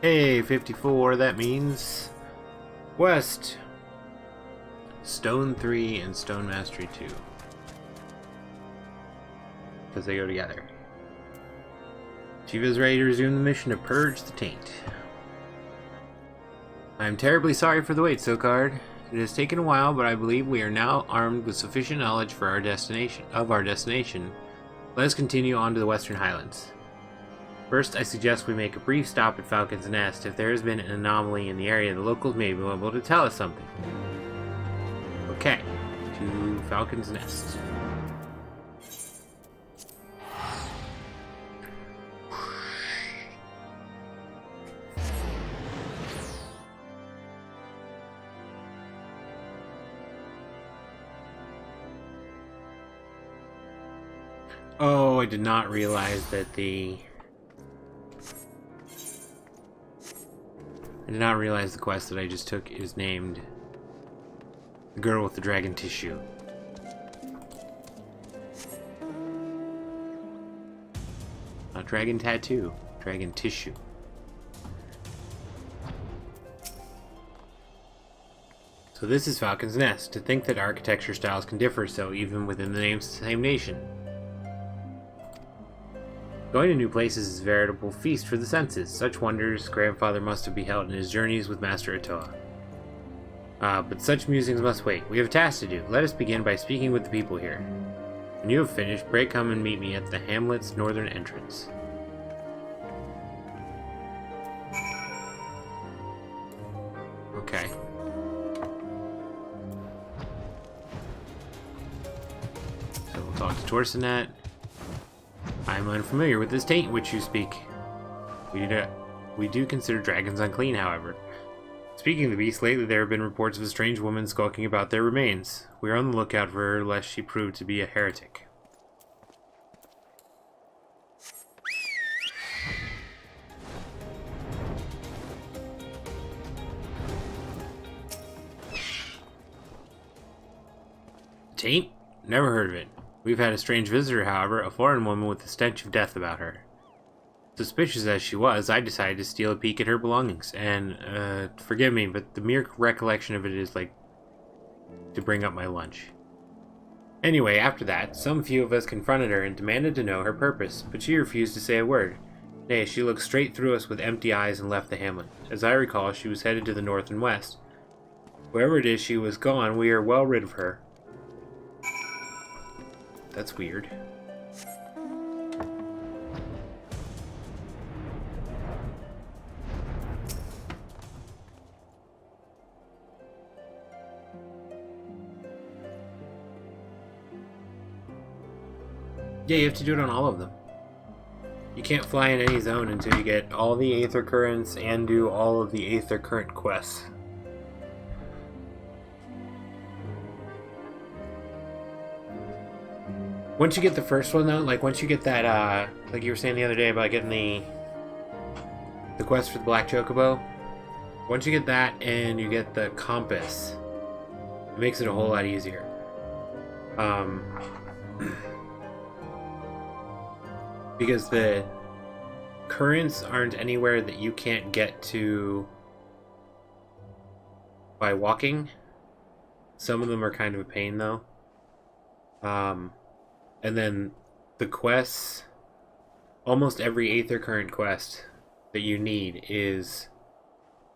Hey, 54, that means West. Stone 3 and Stone Mastery 2. Because they go together. Chief is ready to resume the mission to purge the taint. I am terribly sorry for the wait, Sokard. It has taken a while, but I believe we are now armed with sufficient knowledge for our destination. Let us continue on to the Western Highlands. First, I suggest we make a brief stop at Falcon's Nest. If there has been an anomaly in the area, the locals may be able to tell us something. Okay, to Falcon's Nest. Oh, I did not realize that the quest that I just took is named The Girl with the Dragon Tissue. Not Dragon Tattoo, Dragon Tissue. So this is Falcon's Nest. To think that architecture styles can differ so even within the same nation. Going to new places is a veritable feast for the senses. Such wonders grandfather must have beheld in his journeys with Master Atoa. But such musings must wait. We have a task to do. Let us begin by speaking with the people here. When you have finished, pray come and meet me at the hamlet's northern entrance. Okay. So we'll talk to Torsinet. I am unfamiliar with this taint which you speak. We do consider dragons unclean, however. Speaking of the beast, lately there have been reports of a strange woman skulking about their remains. We are on the lookout for her, lest she prove to be a heretic. Taint? Never heard of it. We've had a strange visitor, however, a foreign woman with the stench of death about her. Suspicious as she was, I decided to steal a peek at her belongings, and, forgive me, but the mere recollection of it is like to bring up my lunch. Anyway, after that, some few of us confronted her and demanded to know her purpose, but she refused to say a word. Nay, she looked straight through us with empty eyes and left the hamlet. As I recall, she was headed to the north and west. Wherever it is she was gone, we are well rid of her. That's weird. Yeah, you have to do it on all of them. You can't fly in any zone until you get all the Aether Currents and do all of the Aether Current quests. Once you get the first one, though, like once you get that, like you were saying the other day about getting the quest for the Black Chocobo, once you get that and you get the compass, it makes it a whole lot easier. Because the currents aren't anywhere that you can't get to by walking. Some of them are kind of a pain, though. And then the quests, almost every Aether Current quest that you need is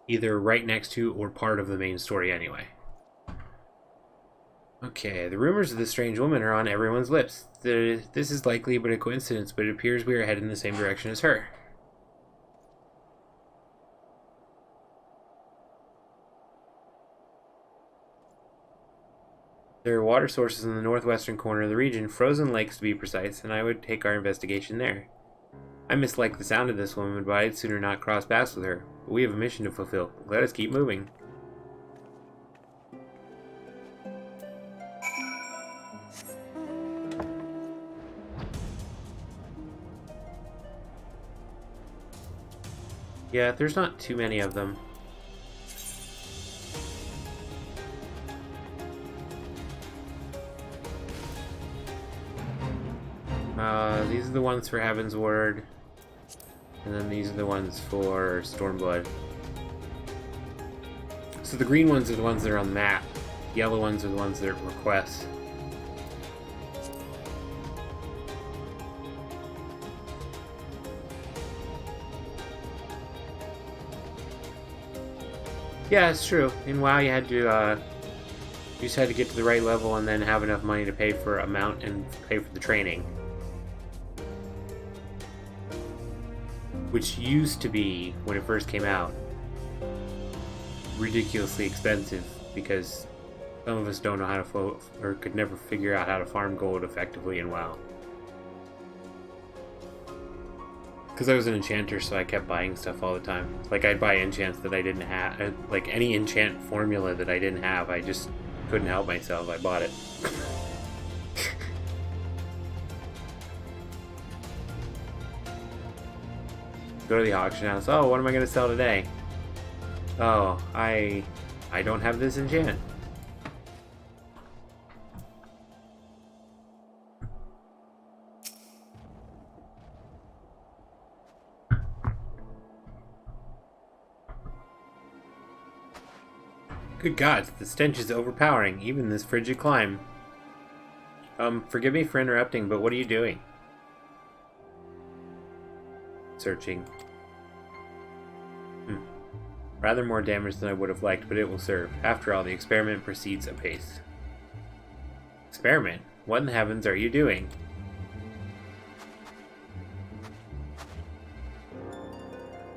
either right next to or part of the main story anyway. Okay, the rumors of this strange woman are on everyone's lips. This is likely but a coincidence, but it appears we are headed in the same direction as her. There are water sources in the northwestern corner of the region, frozen lakes to be precise, and I would take our investigation there. I mislike the sound of this woman, but I'd sooner not cross paths with her. But we have a mission to fulfill. Let us keep moving. Yeah, there's not too many of them. These are the ones for Heaven's Word. And then these are the ones for Stormblood. So the green ones are the ones that are on the map. The yellow ones are the ones that are requests. Yeah, it's true. In WoW, you had to, you just had to get to the right level and then have enough money to pay for a mount and pay for the training. Which used to be, when it first came out, ridiculously expensive because some of us don't know how to or could never figure out how to farm gold effectively in WoW. Because I was an enchanter, so I kept buying stuff all the time. Like, I'd buy enchants that I didn't have. Like, any enchant formula that I didn't have, I just couldn't help myself. I bought it. Go to the auction house. Oh, what am I going to sell today? Oh, I don't have this enchant. Good gods, the stench is overpowering, even this frigid climb. Forgive me for interrupting, but what are you doing? Searching. Rather more damage than I would have liked, but it will serve. After all, the experiment proceeds apace. Experiment? What in the heavens are you doing?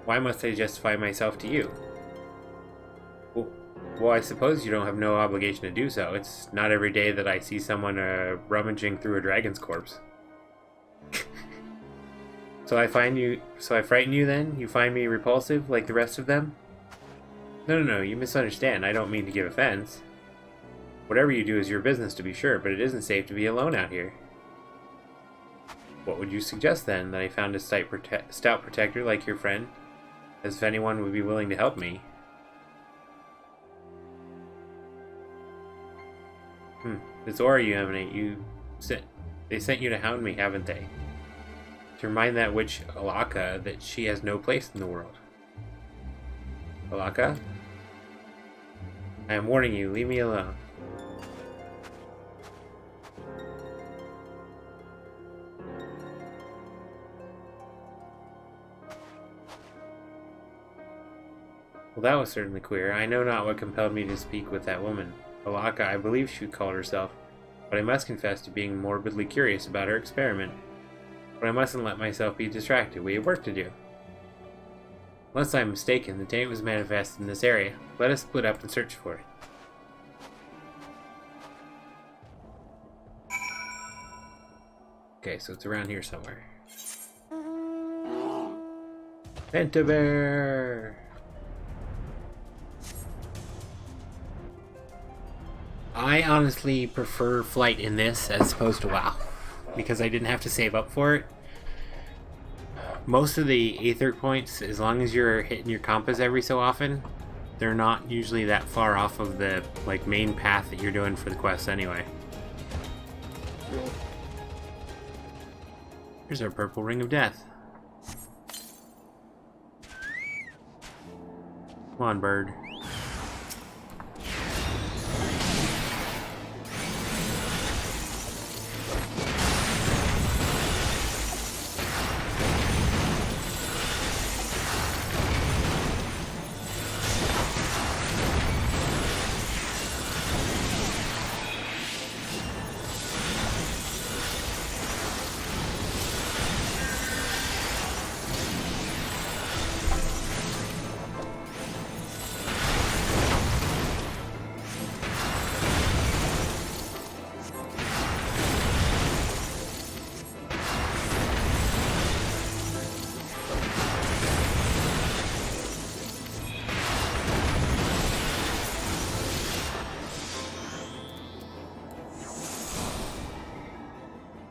Why must I justify myself to you? Well, I suppose you don't have no obligation to do so. It's not every day that I see someone rummaging through a dragon's corpse. So I frighten you then? You find me repulsive like the rest of them? No, you misunderstand. I don't mean to give offense. Whatever you do is your business, to be sure, but it isn't safe to be alone out here. What would you suggest then? That I found a stout protector like your friend? As if anyone would be willing to help me. This aura you emanate, they sent you to hound me, haven't they? To remind that witch, Alaka, that she has no place in the world. Alaka? I am warning you, leave me alone. Well, that was certainly queer. I know not what compelled me to speak with that woman. Alaka, I believe she called herself, but I must confess to being morbidly curious about her experiment. But I mustn't let myself be distracted. We have work to do. Unless I am mistaken, the taint was manifested in this area. Let us split up and search for it. Okay, so it's around here somewhere. Pentabear! I honestly prefer flight in this as opposed to WoW, because I didn't have to save up for it. Most of the Aether points, as long as you're hitting your compass every so often, they're not usually that far off of the main path that you're doing for the quest anyway. Here's our purple ring of death. Come on, bird.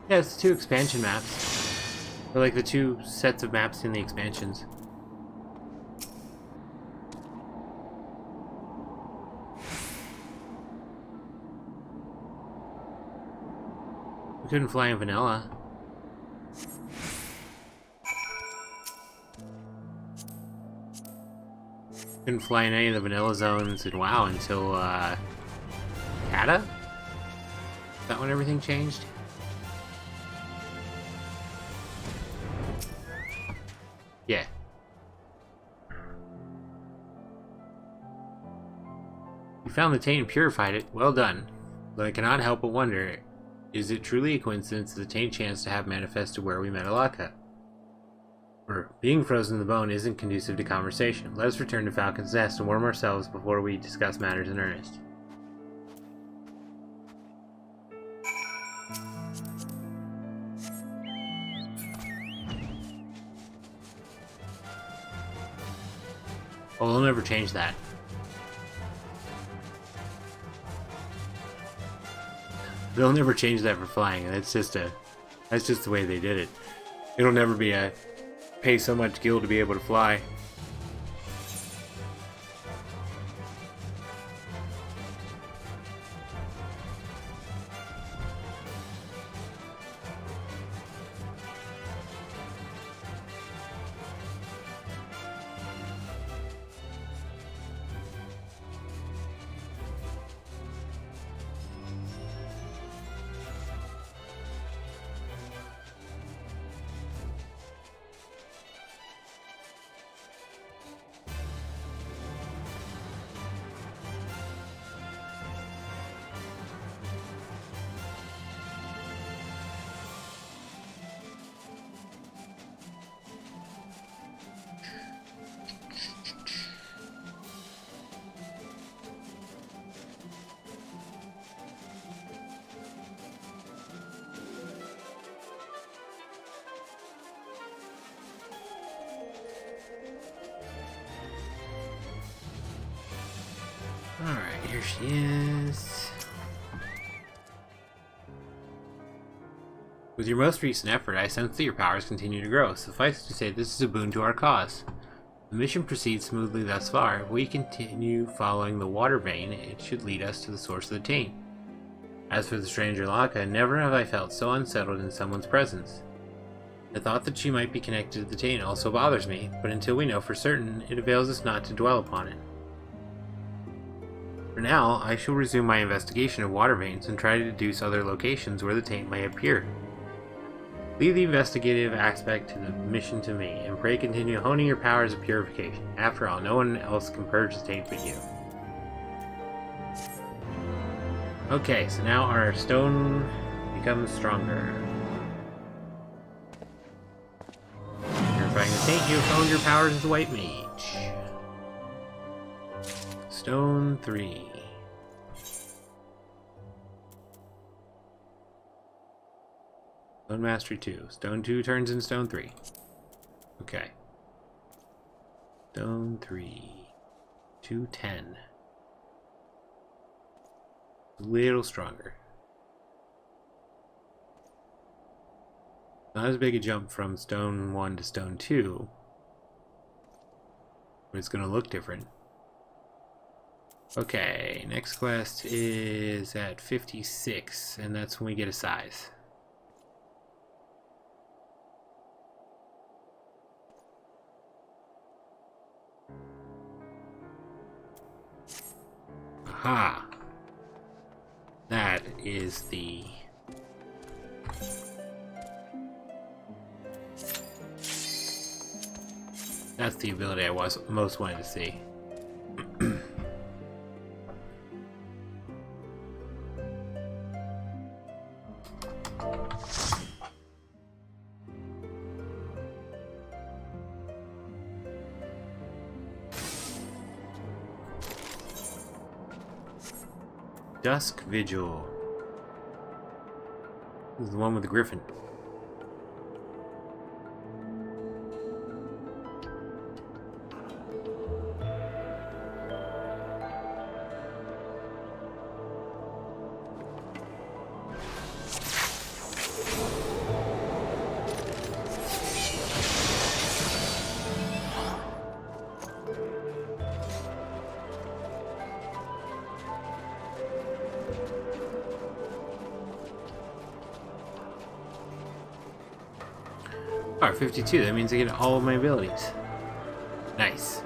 Yeah, it's 2 expansion maps. Or like the 2 sets of maps in the expansions. We couldn't fly in vanilla. Couldn't fly in any of the vanilla zones in WoW until, Kata? Is that when everything changed? Yeah. You found the taint and purified it. Well done. But I cannot help but wonder, is it truly a coincidence that the taint chanced to have manifested where we met Alaka? Or, being frozen to the bone isn't conducive to conversation. Let us return to Falcon's Nest and warm ourselves before we discuss matters in earnest. Oh, they'll never change that. They'll never change that for flying. That's just the way they did it. It'll never be a pay so much gil to be able to fly. Alright, here she is. With your most recent effort, I sense that your powers continue to grow. Suffice to say, this is a boon to our cause. The mission proceeds smoothly thus far. If we continue following the water vein, it should lead us to the source of the taint. As for the stranger Laka, never have I felt so unsettled in someone's presence. The thought that she might be connected to the taint also bothers me, but until we know for certain, it avails us not to dwell upon it. For now, I shall resume my investigation of water veins and try to deduce other locations where the taint may appear. Leave the investigative aspect to the mission to me, and pray continue honing your powers of purification. After all, no one else can purge the taint but you. Okay, so now our stone becomes stronger. Purifying the taint, you have honed your powers as a white mage. Stone 3. Stone Mastery 2. Stone 2 turns in Stone 3. Okay. Stone 3. 210. A little stronger. Not as big a jump from Stone 1 to Stone 2. But it's going to look different. Okay, next quest is at 56, and that's when we get a size. Aha! That is the... That's the ability I most wanted to see. Dusk Vigil. This is the one with the griffin. Alright, 52. That means I get all of my abilities. Nice.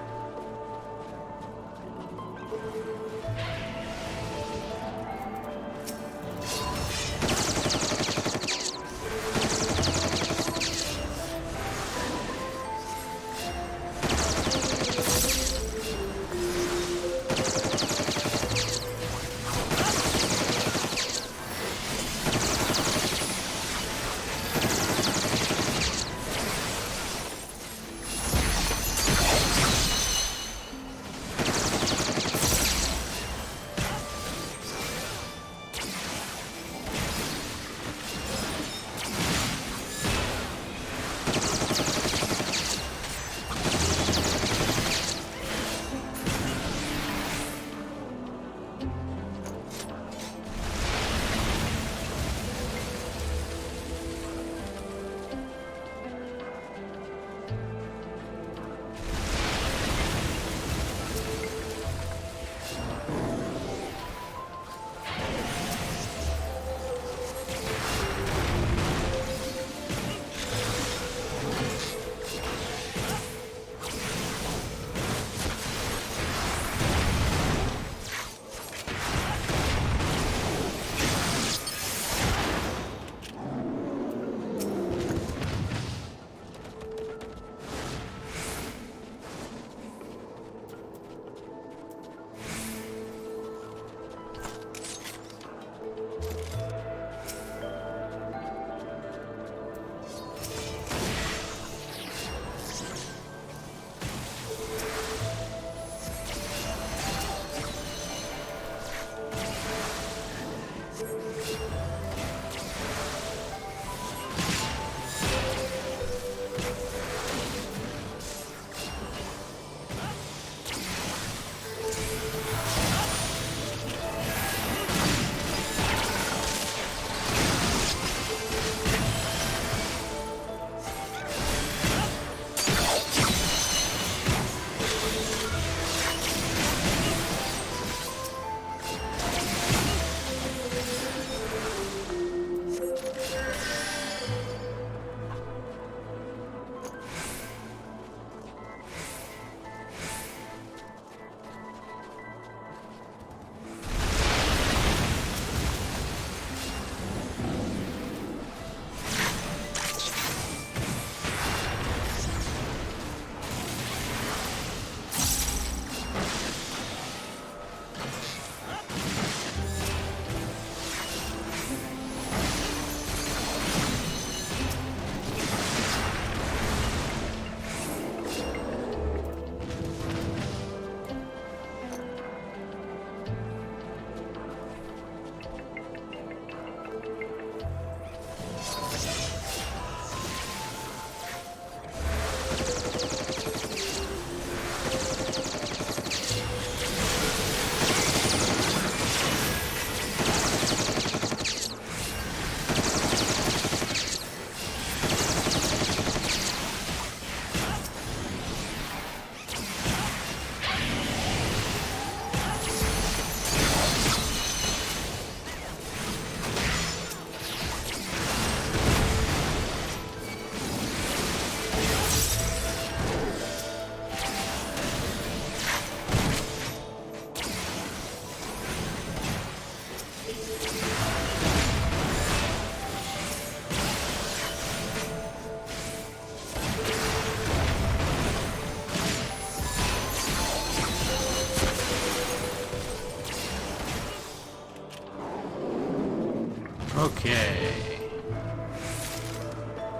Okay.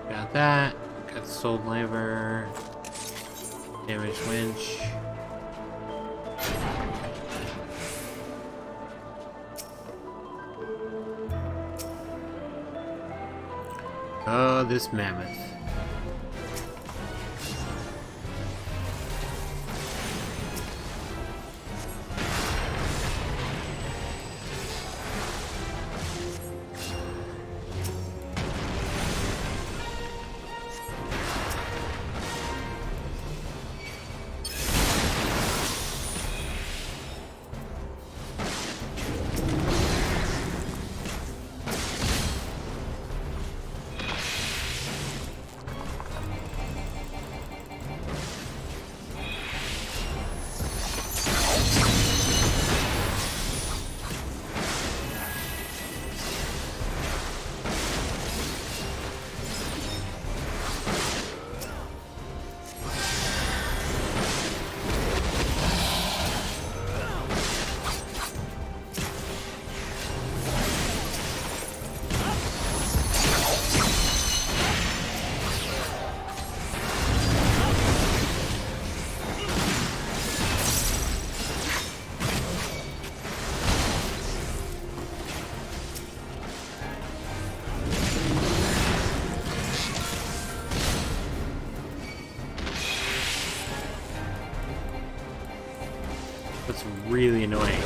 Got that. Got the soul labor. Damage winch. Oh, this mammoth. That's really annoying.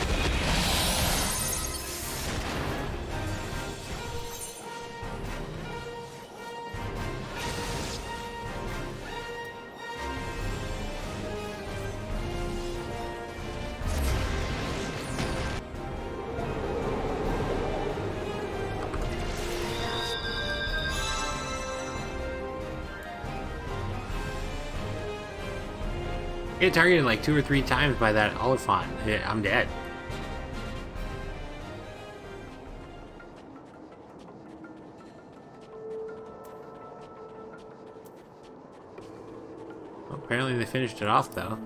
Get targeted like 2 or 3 times by that Oliphant. Yeah, I'm dead. Well, apparently they finished it off though.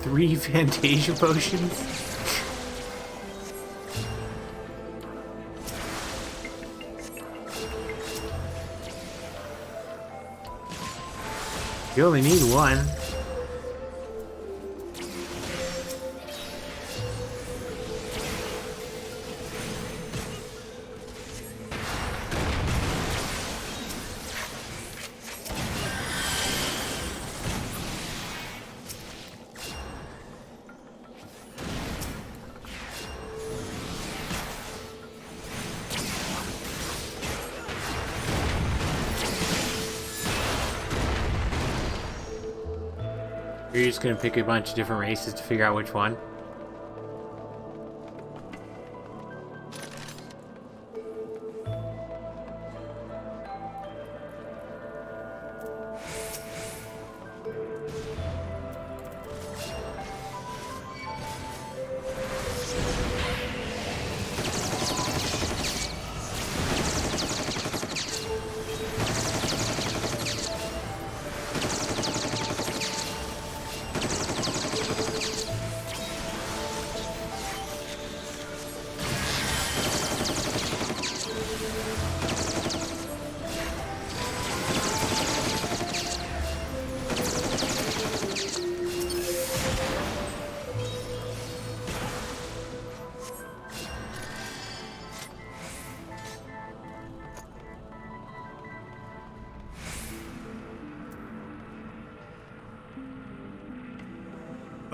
Three Fantasia potions? You only need one. You're just gonna pick a bunch of different races to figure out which one?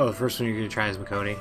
Oh, the first one you're gonna try is Makoni.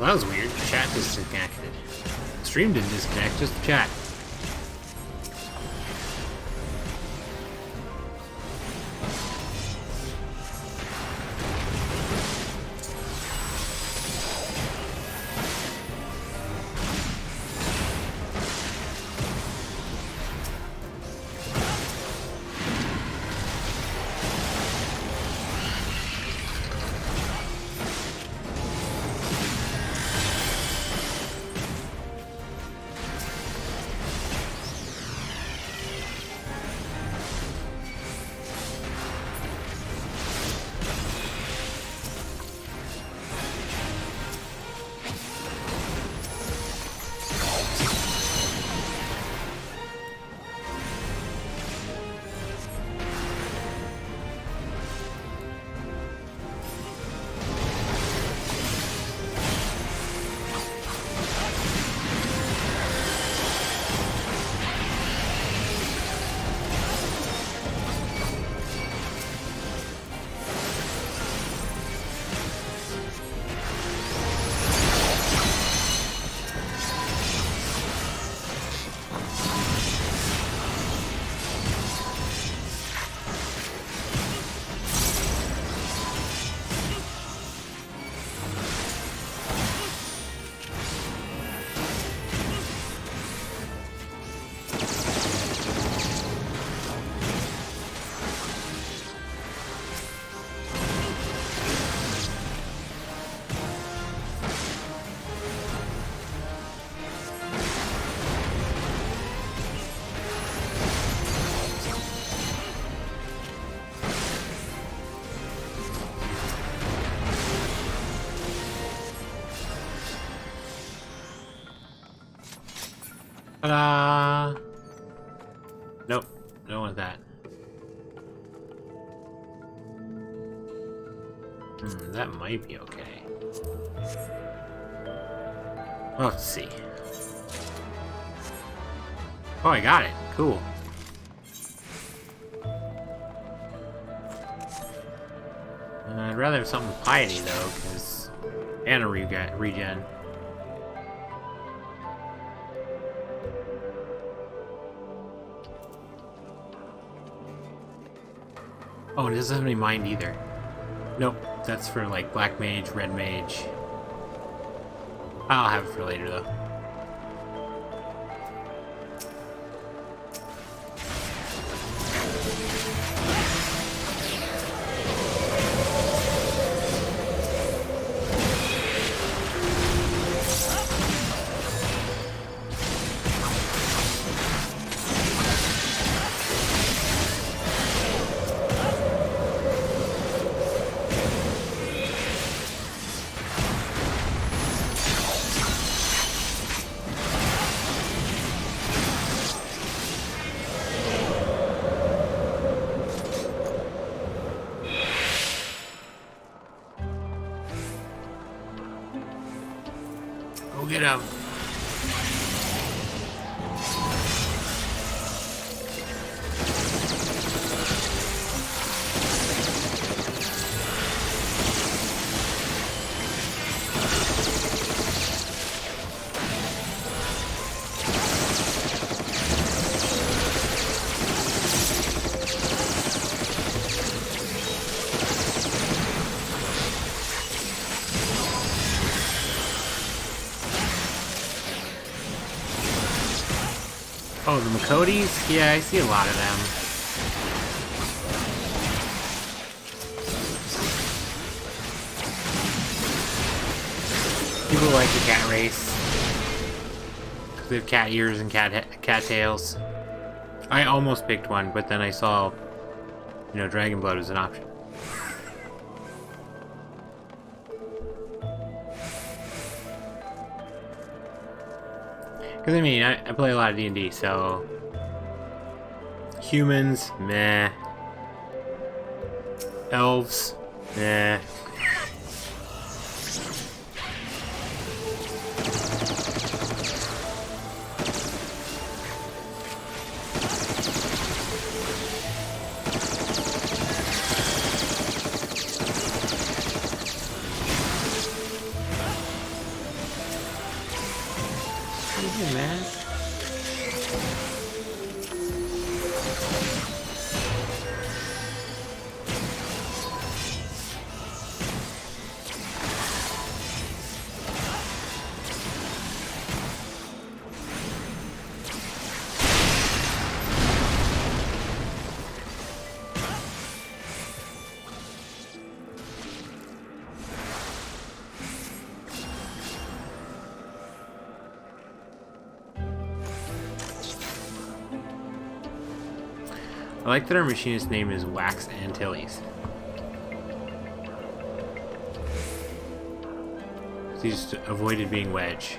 Well, that was weird. The chat disconnected. The stream didn't disconnect, just the chat. Ta-da! Nope, don't want that. That might be okay. We'll have to see. Oh, I got it. Cool. I'd rather have something with piety, though, because... And a regen. Oh, it doesn't have any mind either. Nope, that's for, like, black mage, red mage. I'll have it for later, though. Go get him. Oh, the Makotis? Yeah, I see a lot of them. People like the cat race. Because they have cat ears and cat tails. I almost picked one, but then I saw, Dragon Blood was an option. Because, I mean, I play a lot of D&D, so... Humans, meh. Elves, meh. Man. I like that our machinist's name is Wax Antilles. He just avoided being Wedge.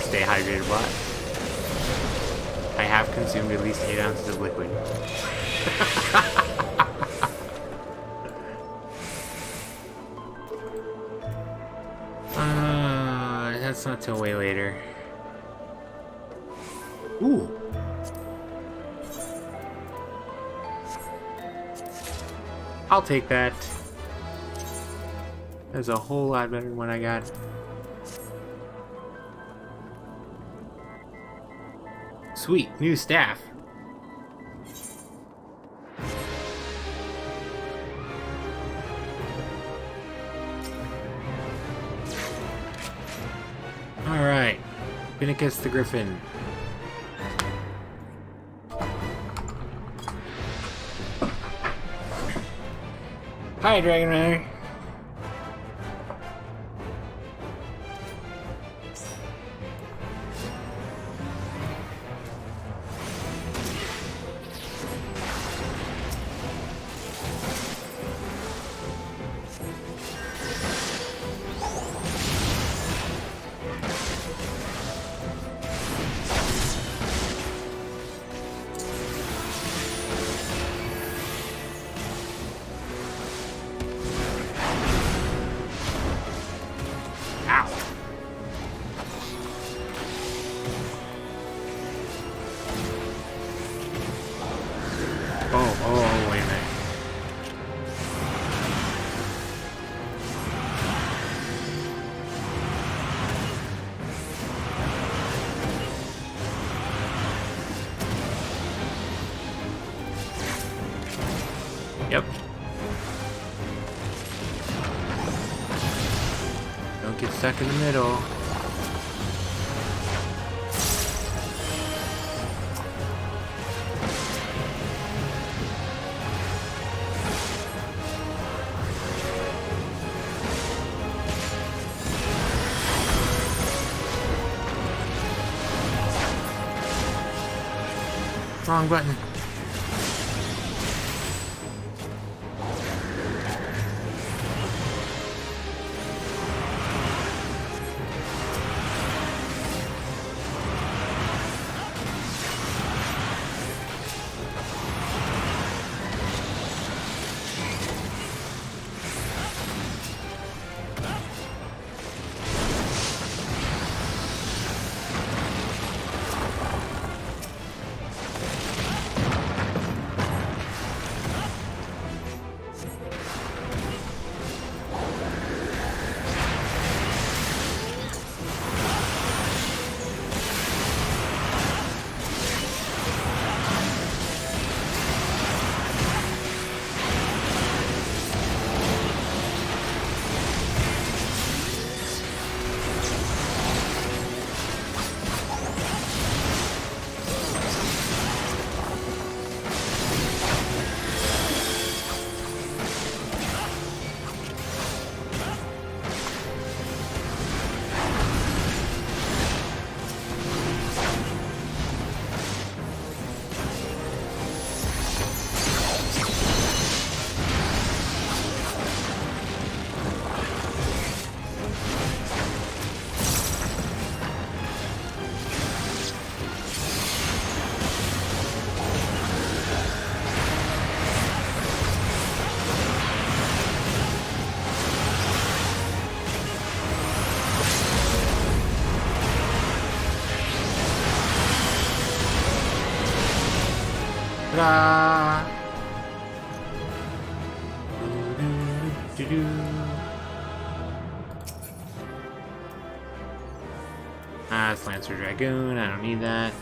Stay hydrated, bot. I have consumed at least 8 ounces of liquid. That's not till way later. Ooh. I'll take that. That's a whole lot better than what I got. Sweet, new staff. Alright, Pinnacus the Griffin. Hi, Dragon Runner. Oh, wait a minute. Yep. Don't get stuck in the middle. Wrong button. Ta-da! Ah, it's Lancer Dragoon. I don't need that.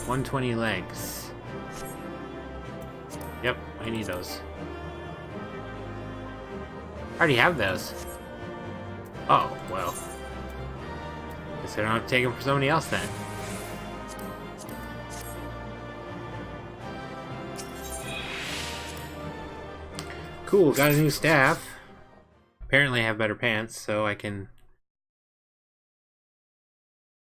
120 legs. Yep, I need those. I already have those. Oh, well. Guess I don't have to take them for somebody else then. Cool, got a new staff. Apparently I have better pants, so I can